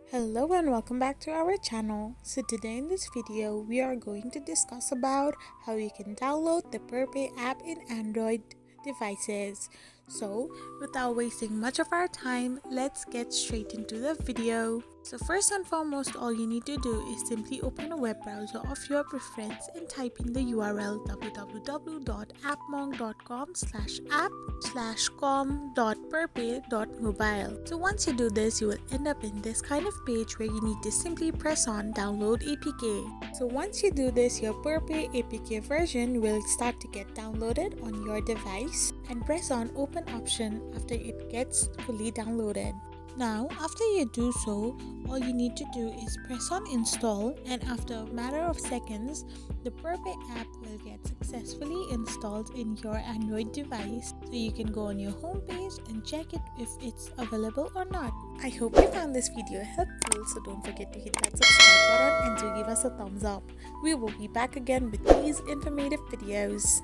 Hello and welcome back to our channel. So today in this video we are going to discuss about how you can download the Perpay app in Android devices. So without wasting much of our time, let's get straight into the video. So first and foremost, all you need to do is simply open a web browser of your preference and type in the URL www.appmonk.com/app/com.perpay.mobile. So once you do this, you will end up in this kind of page where you need to simply press on download APK. So once you do this, your Perpay APK version will start to get downloaded on your device, and press on open option after it gets fully downloaded. Now, after you do so, all you need to do is press on install, and after a matter of seconds, the Perpay app will get successfully installed in your Android device. So you can go on your home page and check it if it's available or not. I hope you found this video helpful, so don't forget to hit that subscribe button and do give us a thumbs up. We will be back again with these informative videos.